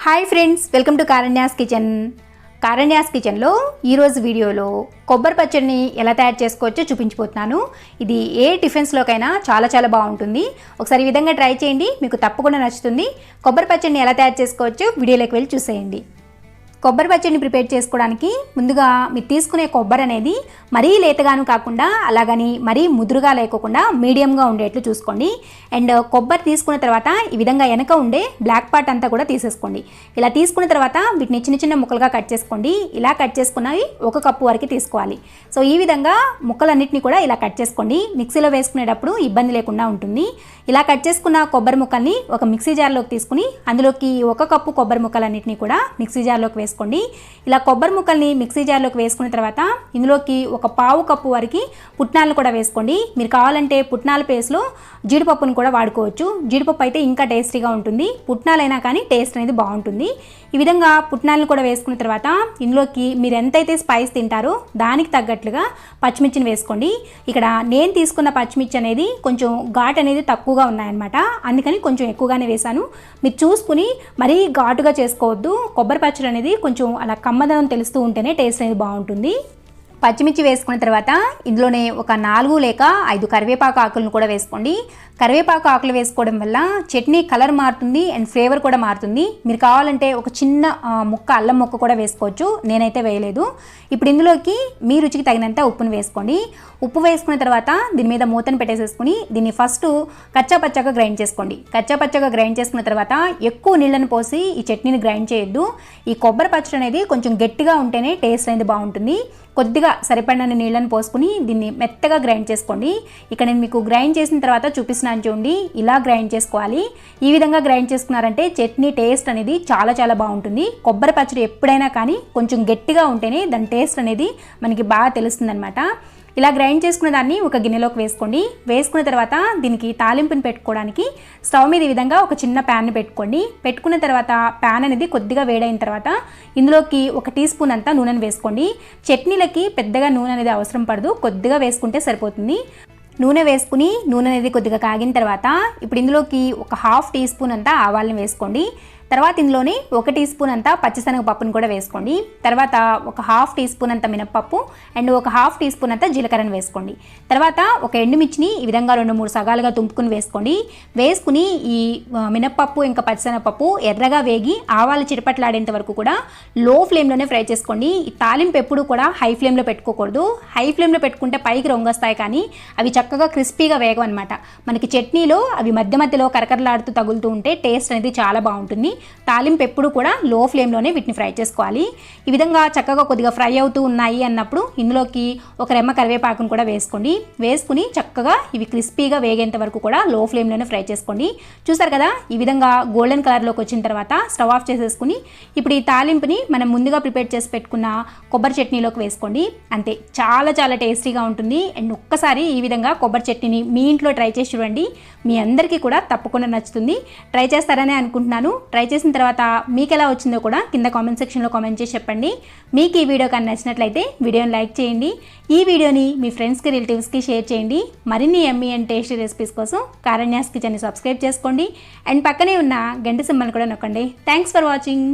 Hi friends, welcome to Karanya's kitchen. Karanya's కిచెన్లో ఈరోజు వీడియోలో కొబ్బరి పచ్చడిని ఎలా తయారు చేసుకోవచ్చో చూపించిపోతున్నాను. ఇది ఏ టిఫిన్స్లోకైనా చాలా బాగుంటుంది. ఒకసారి ఈ విధంగా ట్రై చేయండి, మీకు తప్పకుండా నచ్చుతుంది. కొబ్బరి పచ్చడిని ఎలా తయారు చేసుకోవచ్చో వీడియోలోకి వెళ్ళి చూసేయండి. కొబ్బరి పచ్చడిని ప్రిపేర్ చేసుకోవడానికి ముందుగా మీరు తీసుకునే కొబ్బరి అనేది మరీ లేతగాను కాకుండా అలాగని మరీ ముదురుగా లేకోకుండా మీడియంగా ఉండేట్లు చూసుకోండి. అండ్ కొబ్బరి తీసుకున్న తర్వాత ఈ విధంగా వెనక ఉండే బ్లాక్ పార్ట్ అంతా కూడా తీసేసుకోండి. ఇలా తీసుకున్న తర్వాత వీటిని చిన్న ముక్కలుగా కట్ చేసుకోండి. ఇలా కట్ చేసుకున్నవి 1 కప్పు వరకు తీసుకోవాలి. సో ఈ విధంగా ముక్కలన్నింటినీ కూడా ఇలా కట్ చేసుకోండి. మిక్సీలో వేసుకునేటప్పుడు ఇబ్బంది లేకుండా ఉంటుంది. ఇలా కట్ చేసుకున్న కొబ్బరి ముక్కల్ని ఒక మిక్సీ జార్లోకి తీసుకుని అందులోకి 1 కప్పు కొబ్బరి ముక్కలన్నింటినీ కూడా మిక్సీ జార్లోకి వేసుకోండి. ఇలా కొబ్బరి ముక్కల్ని మిక్సీ జార్లోకి వేసుకున్న తర్వాత ఇందులోకి 1/4 కప్పు వరకు పుట్నాలను కూడా వేసుకోండి. మీరు కావాలంటే పుట్నాల పేస్ట్లో జీడిపప్పును కూడా వాడుకోవచ్చు. జీడిపప్పు అయితే ఇంకా టేస్టీగా ఉంటుంది. పుట్నాలైనా కానీ టేస్ట్ అనేది బాగుంటుంది. ఈ విధంగా పుట్నాలను కూడా వేసుకున్న తర్వాత ఇందులోకి మీరు ఎంతైతే స్పైస్ తింటారో దానికి తగ్గట్లుగా పచ్చిమిర్చిని వేసుకోండి. ఇక్కడ నేను తీసుకున్న పచ్చిమిర్చి అనేది కొంచెం ఘాటు అనేది తక్కువగా ఉన్నాయన్నమాట, అందుకని కొంచెం ఎక్కువగానే వేశాను. మీరు చూసుకుని మరీ ఘాటుగా చేసుకోవద్దు. కొబ్బరి పచ్చడి అనేది కొంచెం అలా కమ్మదనం తెలుస్తూ ఉంటేనే టేస్ట్ అనేది బాగుంటుంది. పచ్చిమిర్చి వేసుకున్న తర్వాత ఇందులోనే ఒక 4 లేక 5 కరివేపాకు ఆకులను కూడా వేసుకోండి. కరివేపాకు ఆకులు వేసుకోవడం వల్ల చట్నీ కలర్ మారుతుంది అండ్ ఫ్లేవర్ కూడా మారుతుంది. మీరు కావాలంటే ఒక చిన్న ముక్క అల్లం ముక్క కూడా వేసుకోవచ్చు, నేనైతే వేయలేదు. ఇప్పుడు ఇందులోకి మీ రుచికి తగినంత ఉప్పును వేసుకోండి. ఉప్పు వేసుకున్న తర్వాత దీని మీద మూతను పెట్టేసేసుకుని దీన్ని ఫస్ట్ కచ్చాపచ్చాగా గ్రైండ్ చేసుకోండి. కచ్చాపచ్చాగా గ్రైండ్ చేసుకున్న తర్వాత ఎక్కువ నీళ్ళను పోసి ఈ చట్నీని గ్రైండ్ చేయొద్దు. ఈ కొబ్బరి పచ్చడి అనేది కొంచెం గట్టిగా ఉంటేనే టేస్ట్ అనేది బాగుంటుంది. కొద్దిగా సరిపడిన నీళ్ళని పోసుకుని దీన్ని మెత్తగా గ్రైండ్ చేసుకోండి. ఇక్కడ నేను మీకు గ్రైండ్ చేసిన తర్వాత చూపిస్తున్నాను చూడండి, ఇలా గ్రైండ్ చేసుకోవాలి. ఈ విధంగా గ్రైండ్ చేసుకున్నారంటే చట్నీ టేస్ట్ అనేది చాలా బాగుంటుంది. కొబ్బరి పచ్చడి ఎప్పుడైనా కానీ కొంచెం గట్టిగా ఉంటేనే దాని టేస్ట్ అనేది మనకి బాగా తెలుస్తుందన్నమాట. ఇలా గ్రైండ్ చేసుకున్న దాన్ని ఒక గిన్నెలోకి వేసుకోండి. వేసుకున్న తర్వాత దీనికి తాలింపుని పెట్టుకోవడానికి స్టవ్ మీద ఈ విధంగా ఒక చిన్న ప్యాన్ని పెట్టుకోండి. పెట్టుకున్న తర్వాత ప్యాన్ అనేది కొద్దిగా వేడైన తర్వాత ఇందులోకి 1 టీ స్పూన్ అంతా నూనెను వేసుకోండి. చట్నీలకి పెద్దగా నూనె అనేది అవసరం పడదు, కొద్దిగా వేసుకుంటే సరిపోతుంది. నూనె వేసుకుని నూనె అనేది కొద్దిగా కాగిన తర్వాత ఇప్పుడు ఇందులోకి ఒక 1/2 టీ స్పూన్ అంతా ఆవాలను వేసుకోండి. తర్వాత ఇందులోని 1 టీ స్పూన్ అంతా పచ్చిశనగపప్పును కూడా వేసుకోండి. తర్వాత ఒక 1/2 టీ స్పూన్ అంత మినప్పప్పు అండ్ ఒక 1/2 టీ స్పూన్ అంతా జీలకర్రను వేసుకోండి. తర్వాత ఒక ఎండుమిర్చిని ఈ విధంగా 2-3 సగాలుగా తుంపుకుని వేసుకోండి. వేసుకుని ఈ మినప్పప్పు ఇంకా పచ్చిశనగపప్పు ఎర్రగా వేగి ఆవాలు చిటపట్లాడేంత వరకు కూడా లో ఫ్లేమ్లోనే ఫ్రై చేసుకోండి. ఈ తాలింపు ఎప్పుడు కూడా హై ఫ్లేమ్లో పెట్టుకోకూడదు. హై ఫ్లేమ్లో పెట్టుకుంటే పైకి రొంగొస్తాయి కానీ అవి చక్కగా క్రిస్పీగా వేగం అనమాట. మనకి చట్నీలో అవి మధ్యలో కరకరలాడుతూ తగులుతూ ఉంటే టేస్ట్ అనేది చాలా బాగుంటుంది. తాలింపు ఎప్పుడు కూడా లో ఫ్లేమ్లోనే వీటిని ఫ్రై చేసుకోవాలి. ఈ విధంగా చక్కగా కొద్దిగా ఫ్రై అవుతూ ఉన్నాయి అన్నప్పుడు ఇందులోకి ఒక రెమ్మ కరివేపాకును కూడా వేసుకోండి. వేసుకుని చక్కగా ఇవి క్రిస్పీగా వేగేంత వరకు కూడా లో ఫ్లేమ్లోనే ఫ్రై చేసుకోండి. చూసారు కదా, ఈ విధంగా గోల్డెన్ కలర్లోకి వచ్చిన తర్వాత స్టవ్ ఆఫ్ చేసేసుకుని ఇప్పుడు ఈ తాలింపుని మనం ముందుగా ప్రిపేర్ చేసి పెట్టుకున్న కొబ్బరి చట్నీలోకి వేసుకోండి. అంతే, చాలా టేస్టీగా ఉంటుంది. అండ్ ఒక్కసారి ఈ విధంగా కొబ్బరి చట్నీని మీ ఇంట్లో ట్రై చేసి చూడండి, మీ అందరికీ కూడా తప్పకుండా నచ్చుతుంది. ట్రై చేస్తారనే అనుకుంటున్నాను. ట్రై చేసిన తర్వాత మీకు ఎలా వచ్చిందో కూడా కింద కామెంట్ సెక్షన్లో కామెంట్ చేసి చెప్పండి. మీకు ఈ వీడియో కానీ నచ్చినట్లయితే వీడియోని లైక్ చేయండి. ఈ వీడియోని మీ ఫ్రెండ్స్కి రిలేటివ్స్కి షేర్ చేయండి. మరిన్ని యమ్మీ అండ్ టేస్టీ రెసిపీస్ కోసం కారణ్యాస్ కిచెన్ని సబ్స్క్రైబ్ చేసుకోండి. అండ్ పక్కనే ఉన్న గంట సింబల్ కూడా నొక్కండి. Thanks for watching.